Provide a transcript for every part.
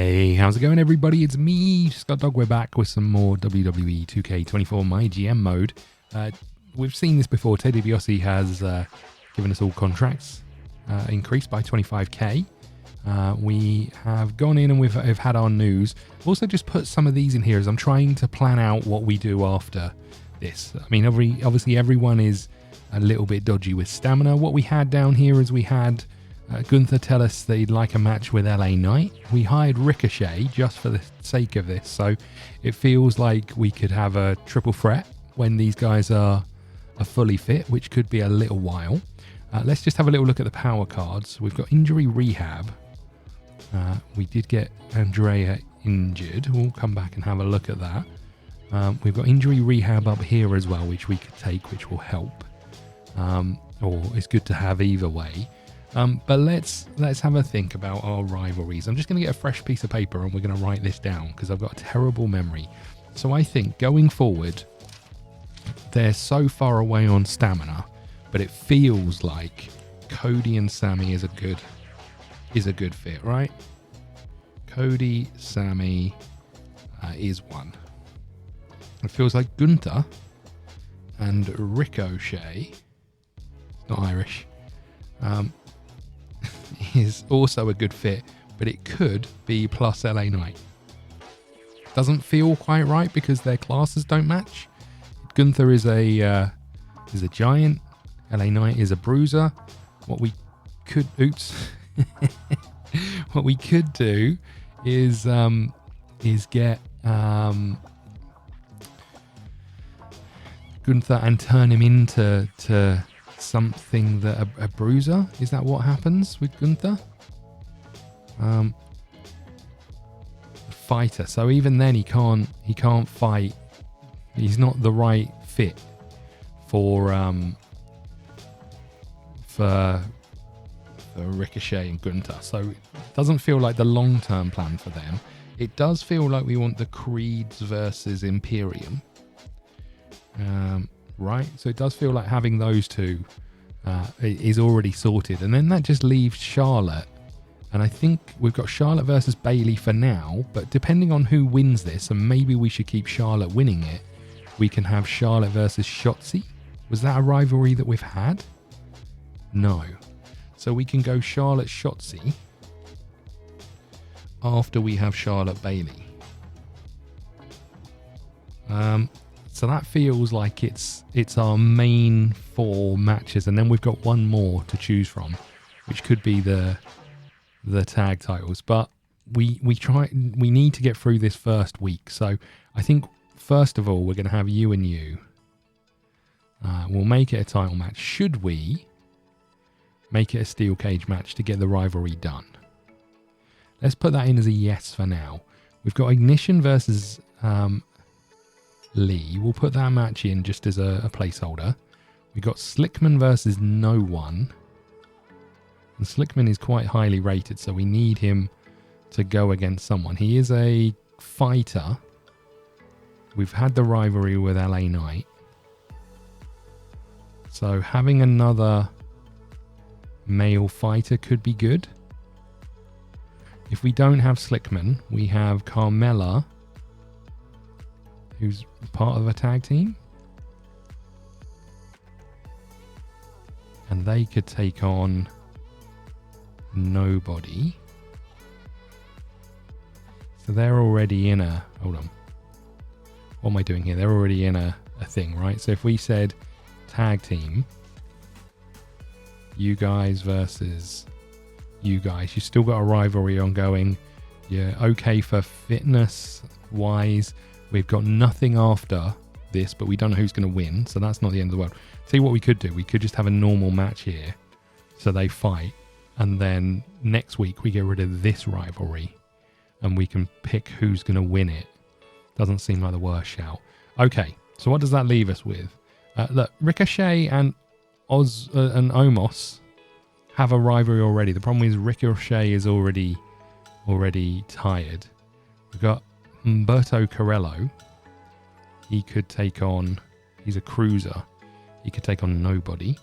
Hey, how's it going, everybody? It's me, ScottDog. We're back with some more WWE2k24 My GM mode. We've seen this before. Ted DiBiase has given us all contracts increased by 25k. We have gone in and we've had our news. I've also just put some of these in here as I'm trying to plan out what we do after this. I mean, obviously everyone is a little bit dodgy with stamina. What we had down here is we had Gunther tell us that he'd like a match with LA Knight. We hired Ricochet just for the sake of this, so it feels like we could have a triple threat when these guys are fully fit, which could be a little while. Let's just have a little look at the power cards. We've got injury rehab. We did get Andrea injured. We'll come back and have a look at that. We've got injury rehab up here as well, which we could take, which will help. Or it's good to have either way. But let's have a think about our rivalries. I'm just going to get a fresh piece of paper and we're going to write this down because I've got a terrible memory. So I think going forward, they're so far away on stamina, but it feels like Cody and Sammy is a good fit, right? Cody, Sammy is one. It feels like Gunther and Ricochet, not Irish, is also a good fit, but it could be plus LA Knight. Doesn't feel quite right because their classes don't match. Gunther is a giant. LA Knight is a bruiser. What we could what we could do is get Gunther and turn him into something that a bruiser. Is that what happens with Gunther? Fighter. So even then he can't fight. He's not the right fit for Ricochet and Gunther. So it doesn't feel like the long-term plan for them. It does feel like we want the Creeds versus Imperium. Right, so it does feel like having those two is already sorted, and then that just leaves Charlotte, and I think we've got Charlotte versus Bayley for now, but depending on who wins this, and maybe we should keep Charlotte winning it, we can have Charlotte versus Shotzi. Was that a rivalry that we've had? No. So we can go Charlotte Shotzi after we have Charlotte Bayley. So that feels like it's our main 4 matches, and then we've got one more to choose from, which could be the tag titles. But we need to get through this first week. So I think first of all we're going to have you and you. We'll make it a title match. Should we make it a steel cage match to get the rivalry done? Let's put that in as a yes for now. We've got Ignition versus Lee. We'll put that match in just as a placeholder. We got Slickman versus no one, and Slickman is quite highly rated, so we need him to go against someone. He is a fighter. We've had the rivalry with LA Knight, so having another male fighter could be good. If we don't have Slickman, we have Carmella, who's part of a tag team, and they could take on nobody. So they're already in a, hold on, what am I doing here? They're already in a thing, right? So if we said tag team, you guys versus you guys, you've still got a rivalry ongoing. You're okay for fitness wise. We've got nothing after this, but we don't know who's going to win, so that's not the end of the world. See what we could do. We could just have a normal match here, so they fight, and then next week we get rid of this rivalry, and we can pick who's going to win it. Doesn't seem like the worst shout. Okay, so what does that leave us with? Look, Ricochet and Omos have a rivalry already. The problem is Ricochet is already tired. We've got Humberto Carrillo. He could take on, he's a cruiser. He could take on nobody.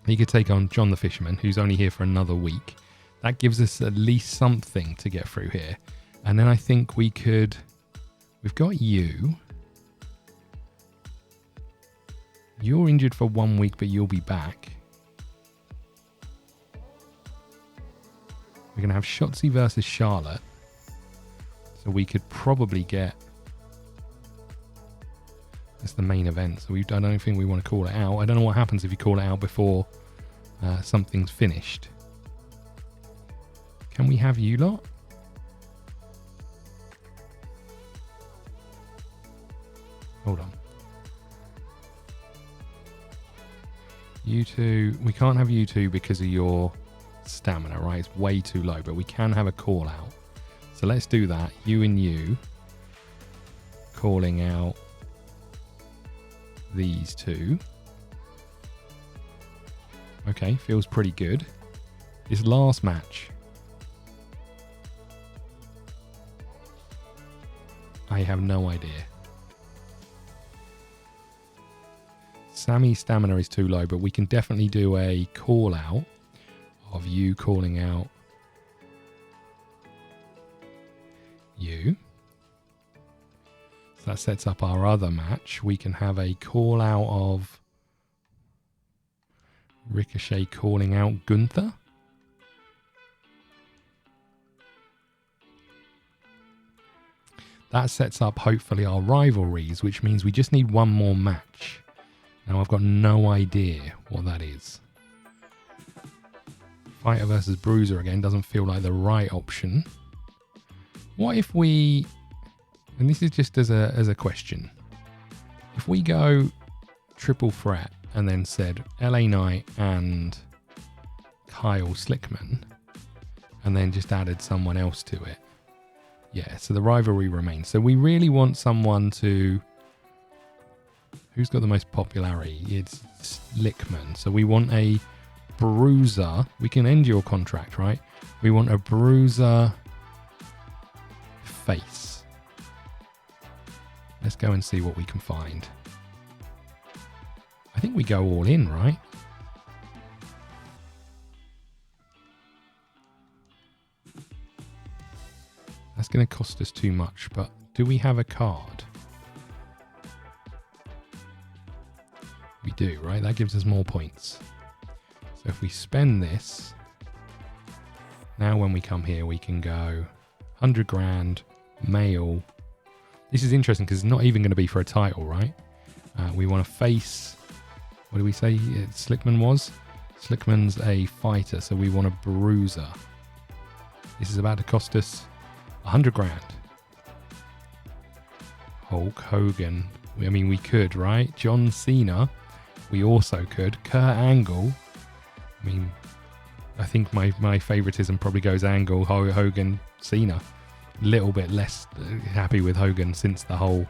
He could take on John the Fisherman, who's only here for another week. That gives us at least something to get through here. And then I think we could... We've got you. You're injured for 1 week, but you'll be back. We're going to have Shotzi versus Charlotte. So we could probably get... It's the main event, so I don't think we want to call it out. I don't know what happens if you call it out before something's finished. Can we have you lot? Hold on. You two, we can't have you two because of your stamina, right? It's way too low, but we can have a call out. So let's do that. You and you calling out these two. Okay, feels pretty good. This last match, I have no idea. Sammy's stamina is too low, but we can definitely do a call out of you calling out you. So that sets up our other match. We can have a call out of Ricochet calling out Gunther. That sets up hopefully our rivalries, which means we just need one more match. Now I've got no idea what that is. Fighter versus Bruiser again doesn't feel like the right option. What if we, and this is just as a question, if we go triple threat and then said LA Knight and Kyle Slickman and then just added someone else to it. Yeah, so the rivalry remains. So we really want someone to... Who's got the most popularity? It's Slickman. So we want a Bruiser. We can end your contract, right? We want a Bruiser face. Let's go and see what we can find. I think we go all in, right? That's going to cost us too much, but do we have a card? We do, right? That gives us more points. So if we spend this, now when we come here, we can go 100 grand, male. This is interesting because it's not even going to be for a title, right? We want to face, what do we say Slickman was? Slickman's a fighter, so we want a Bruiser. This is about to cost us 100 grand. Hulk Hogan. I mean, we could, right? John Cena. We also could. Kurt Angle. I mean, I think my favoritism probably goes Angle, Hogan, Cena. A little bit less happy with Hogan since the whole,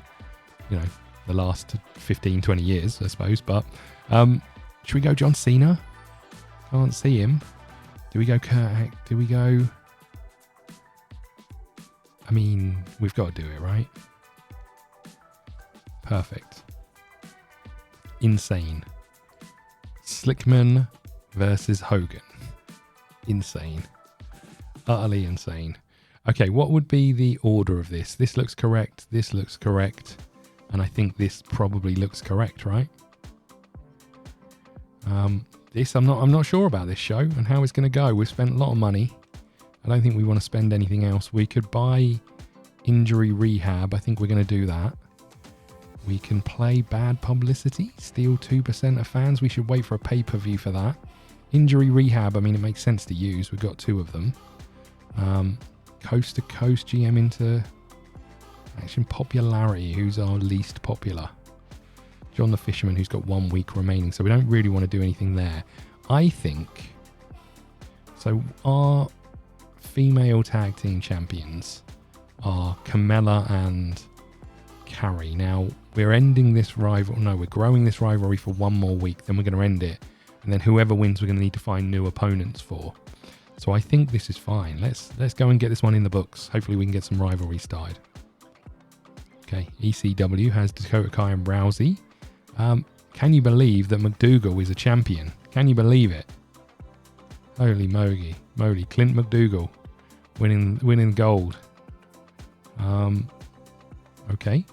you know, the last 15, 20 years, I suppose. But should we go John Cena? Can't see him. Do we go Kurt? Do we go... I mean, we've got to do it, right? Perfect. Insane. Slickman versus Hogan. Insane. Utterly insane. Okay, what would be the order of this? This looks correct. This looks correct. And I think this probably looks correct, right? This, I'm not sure about this show and how it's going to go. We've spent a lot of money. I don't think we want to spend anything else. We could buy injury rehab. I think we're going to do that. We can play bad publicity, steal 2% of fans. We should wait for a pay-per-view for that. Injury rehab, I mean, it makes sense to use. We've got 2 of them. Coast to coast GM into action popularity. Who's our least popular? John the Fisherman, who's got 1 week remaining. So we don't really want to do anything there. I think, so our female tag team champions are Carmella and Carrie. Now, we're ending this rival. No, we're growing this rivalry for 1 more week. Then we're going to end it. And then whoever wins, we're going to need to find new opponents for. So I think this is fine. Let's go and get this one in the books. Hopefully we can get some rivalry started. Okay, ECW has Dakota Kai and Rousey. Can you believe that McDougal is a champion? Can you believe it? Holy moly. moly. Clint McDougal winning gold. Okay.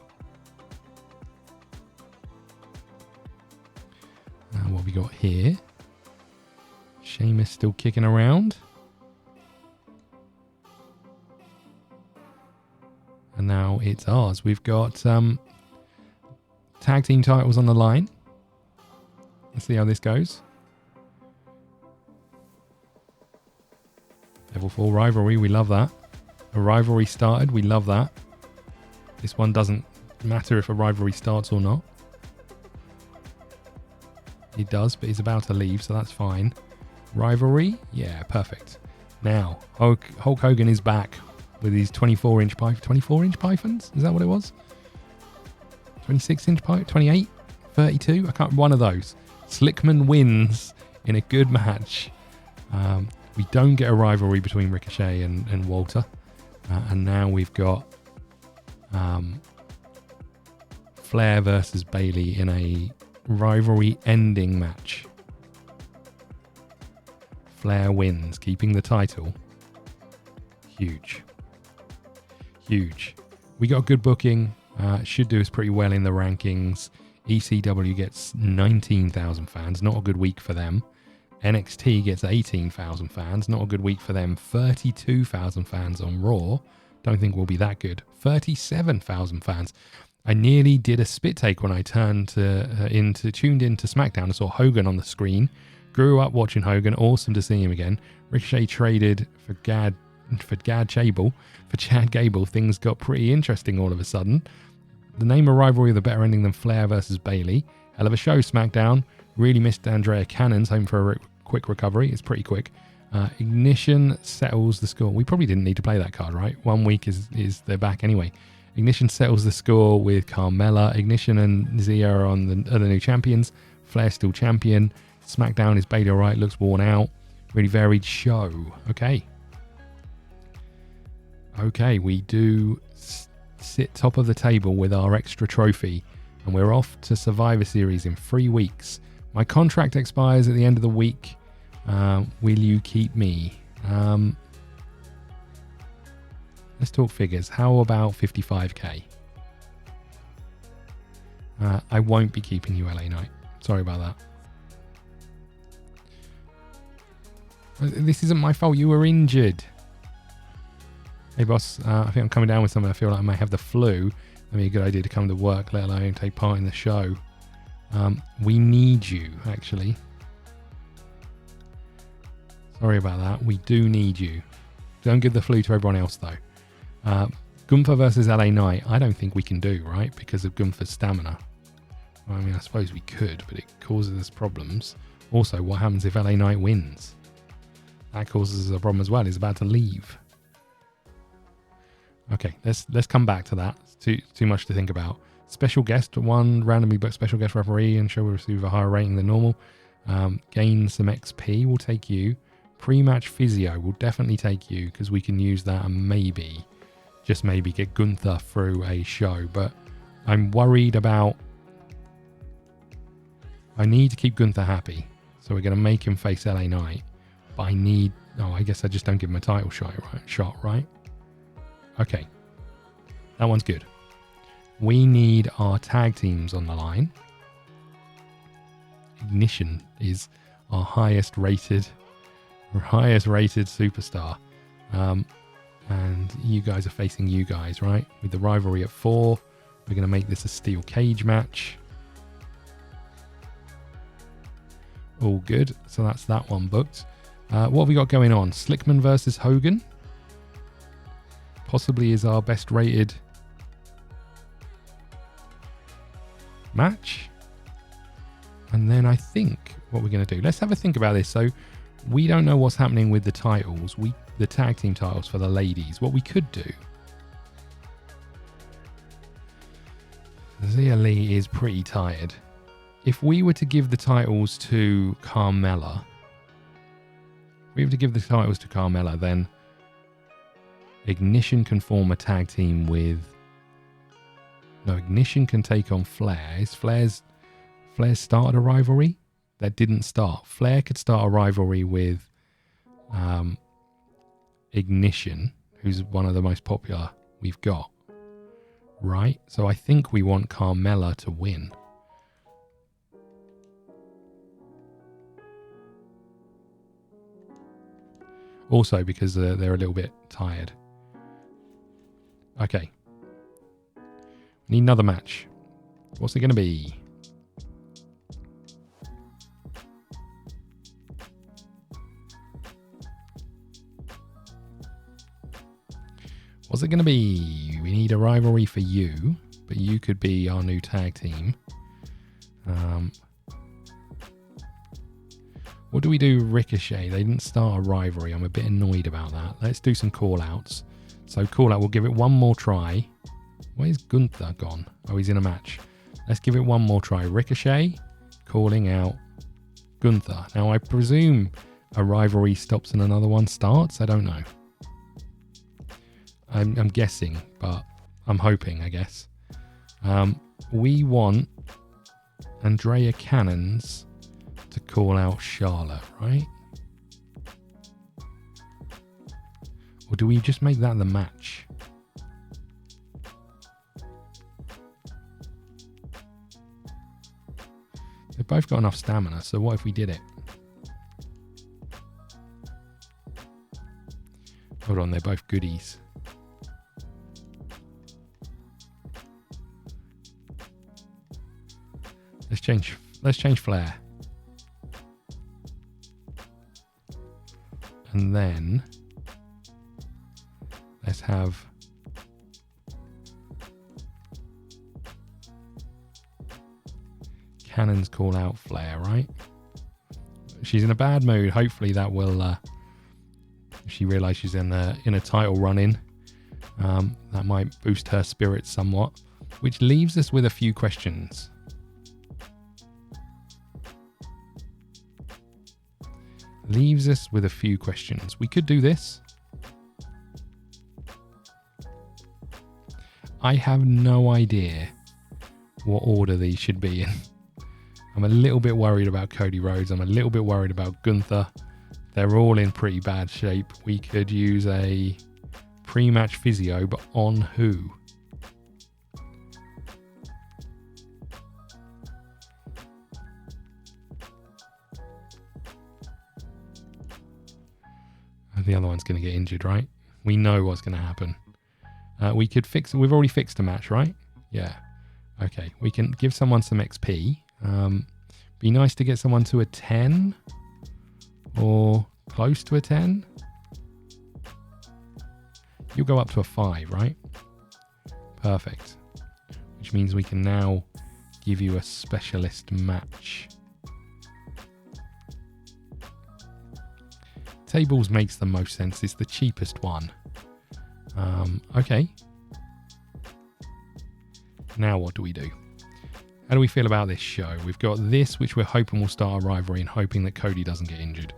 What have we got here? Sheamus still kicking around. And now it's ours. We've got tag team titles on the line. Let's see how this goes. Level 4 rivalry, we love that. A rivalry started, we love that. This one doesn't matter if a rivalry starts or not. It does, but he's about to leave, so that's fine. Rivalry? Yeah, perfect. Now, Hulk Hogan is back with his 24-inch python. 24-inch pythons? Is that what it was? 26-inch python? 28? 32? I can't... One of those. Slickman wins in a good match. We don't get a rivalry between Ricochet and Walter. And now we've got Flair versus Bayley in a rivalry ending match. Flair wins, keeping the title. Huge. Huge. We got good booking. Should do us pretty well in the rankings. ECW gets 19,000 fans. Not a good week for them. NXT gets 18,000 fans. Not a good week for them. 32,000 fans on Raw. Don't think we'll be that good. 37,000 fans. I nearly did a spit take when I tuned into SmackDown and saw Hogan on the screen. Grew up watching Hogan. Awesome to see him again. Ricochet traded for Chad Gable. Things got pretty interesting all of a sudden. The name of rivalry, the better ending than Flair versus Bayley. Hell of a show, SmackDown. Really missed Andrea Cannon's home for a quick recovery. It's pretty quick. Ignition settles the score. We probably didn't need to play that card, right? 1 week is they're back anyway. Ignition settles the score with Carmella. Ignition and Zia are the new champions. Flair still champion. SmackDown is Bayley alright, looks worn out. Really varied show. Okay, we do sit top of the table with our extra trophy, and we're off to Survivor Series in 3 weeks. My contract expires at the end of the week. Will you keep me? Let's talk figures. How about 55k? I won't be keeping you, LA Knight. Sorry about that. This isn't my fault. You were injured. Hey, boss. I think I'm coming down with something. I feel like I may have the flu. That'd be a good idea to come to work, let alone take part in the show. We need you, actually. Sorry about that. We do need you. Don't give the flu to everyone else, though. Gunther versus LA Knight. I don't think we can do, right? Because of Gunther's stamina. Well, I mean, I suppose we could, but it causes us problems. Also, what happens if LA Knight wins? That causes us a problem as well. He's about to leave. Okay, let's come back to that. It's too much to think about. Special guest, one randomly booked special guest referee, and show will receive a higher rating than normal. Gain some XP, we'll take you. Pre-match physio, we'll definitely take you, because we can use that and maybe, just maybe, get Gunther through a show. But I'm worried about... I need to keep Gunther happy, so we're going to make him face LA Knight. But I need... Oh, I guess I just don't give him a title shot, right? Okay. That one's good. We need our tag teams on the line. Ignition is our highest rated superstar. And you guys are facing you guys, right? With the rivalry at 4. We're going to make this a steel cage match. All good. So that's that one booked. What have we got going on? Slickman versus Hogan. Possibly is our best rated match. And then I think what we're going to do, let's have a think about this. So we don't know what's happening with the titles, the tag team titles for the ladies. What we could do, Zia Lee is pretty tired. If we were to give the titles to Carmella, then Ignition can form a tag team with... No, Ignition can take on Flair. Is Flair's started a rivalry? That didn't start. Flair could start a rivalry with Ignition, who's one of the most popular we've got. Right? So I think we want Carmella to win. Also because they're a little bit tired. Okay. We need another match. What's it going to be? What's it going to be? We need a rivalry for you, but you could be our new tag team. What do we do, Ricochet? They didn't start a rivalry. I'm a bit annoyed about that. Let's do some call-outs. So call-out, we'll give it one more try. Where's Gunther gone? Oh, he's in a match. Let's give it one more try. Ricochet, calling out Gunther. Now, I presume a rivalry stops and another one starts. I don't know. I'm guessing, but I'm hoping, I guess. We want Andrea Cannons to call out Charlotte, right? Or do we just make that the match? They've both got enough stamina, so what if we did it? Hold on, they're both goodies. Let's change Flair. And then let's have Cannons call out Flair, right? She's in a bad mood. Hopefully that will she realizes she's in a title run-in. That might boost her spirits somewhat, which leaves us with a few questions. We could do this. I have no idea what order these should be in. I'm a little bit worried about Cody Rhodes. I'm a little bit worried about Gunther. They're all in pretty bad shape. We could use a pre-match physio, but on who? The other one's going to get injured, right? We know what's going to happen. We could fix it. We've already fixed a match, right? Yeah. Okay. We can give someone some XP. Be nice to get someone to a 10 or close to a 10. You'll go up to a 5, right? Perfect. Which means we can now give you a specialist match. Tables makes the most sense. It's the cheapest one. Okay. Now what do we do? How do we feel about this show? We've got this, which we're hoping will start a rivalry and hoping that Cody doesn't get injured.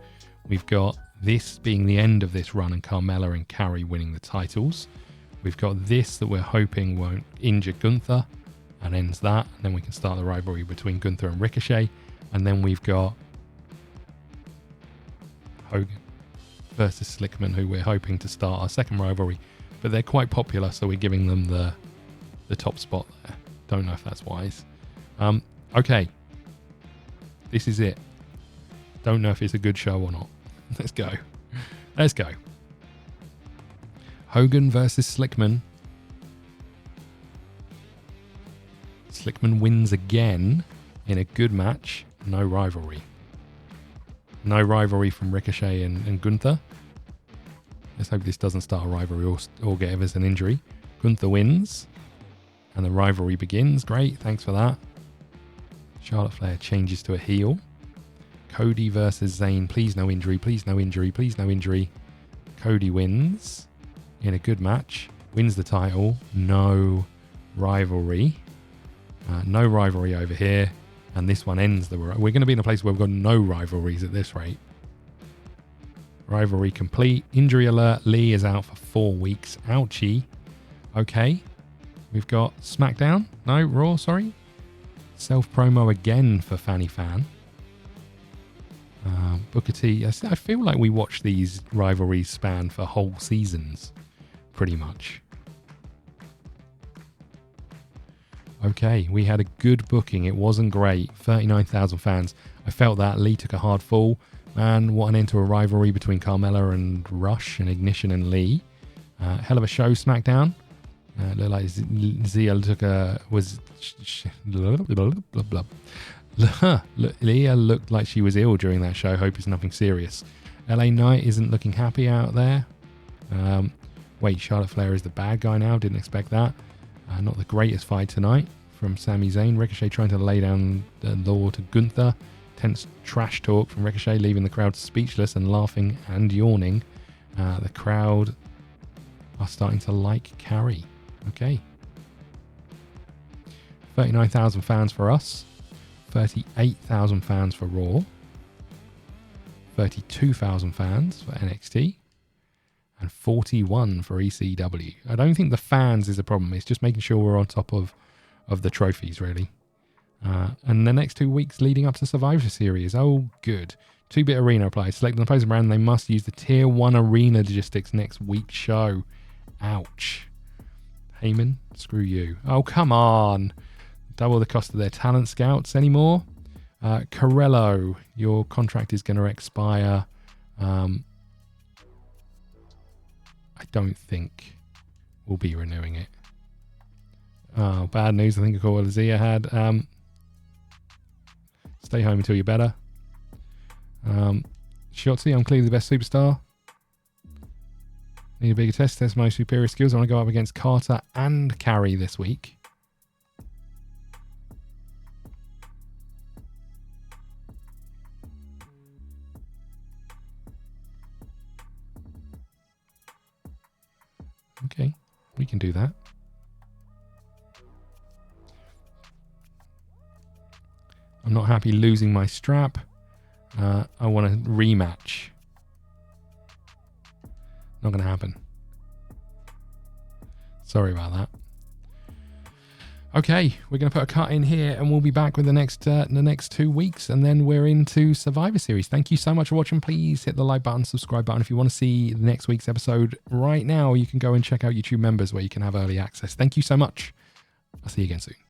We've got this being the end of this run and Carmella and Carrie winning the titles. We've got this that we're hoping won't injure Gunther and ends that. And then we can start the rivalry between Gunther and Ricochet. And then we've got Hogan versus Slickman, who we're hoping to start our second rivalry. But they're quite popular, so we're giving them the top spot there. Don't know if that's wise. Okay. This is it. Don't know if it's a good show or not. Let's go. Let's go. Hogan versus Slickman. Slickman wins again in a good match. No rivalry. No rivalry from Ricochet and Gunther. Let's hope this doesn't start a rivalry or give us an injury. Gunther wins. And the rivalry begins. Great, thanks for that. Charlotte Flair changes to a heel. Cody versus Zayn. Please no injury, please no injury, please no injury. Cody wins in a good match. Wins the title. No rivalry. No rivalry over here. And this one ends the... We're going to be in a place where we've got no rivalries at this rate. Rivalry complete. Injury alert. Lee is out for 4 weeks. Ouchie. Okay. We've got Smackdown. No, Raw, sorry. Self-promo again for Fanny Fan. Booker T. I feel like we watch these rivalries span for whole seasons, pretty much. Okay, we had a good booking. It wasn't great. 39,000 fans. I felt that. Lee took a hard fall. Man, what an end to a rivalry between Carmella and Rush and Ignition and Lee. Hell of a show, SmackDown. Looked like Zia Leah looked like she was ill during that show. Hope it's nothing serious. LA Knight isn't looking happy out there. Wait, Charlotte Flair is the bad guy now. Didn't expect that. Not the greatest fight tonight from Sami Zayn. Ricochet trying to lay down the law to Gunther. Tense trash talk from Ricochet, leaving the crowd speechless and laughing and yawning. The crowd are starting to like Carrie. Okay. 39,000 fans for us. 38,000 fans for Raw. 32,000 fans for NXT. And 41 for ECW. I don't think the fans is a problem. It's just making sure we're on top of the trophies, really. And the next 2 weeks leading up to Survivor Series. Oh, good. 2-bit arena applies. Select an opposing brand. They must use the Tier 1 arena logistics next week's show. Ouch. Heyman, screw you. Oh, come on. Double the cost of their talent scouts anymore. Corello, your contract is going to expire. I don't think we'll be renewing it. Oh, bad news. I think I caught what Zia had. Stay home until you're better. Shotzi, I'm clearly the best superstar. Need a bigger test my superior skills. I want to go up against Carter and Carrie this week. Okay, we can do that. I'm not happy losing my strap. I want a rematch. Not going to happen. Sorry about that. Okay, we're going to put a cut in here and we'll be back with the next 2 weeks, and then we're into Survivor Series. Thank you so much for watching. Please hit the like button, subscribe button. If you want to see next week's episode right now, you can go and check out YouTube members where you can have early access. Thank you so much. I'll see you again soon.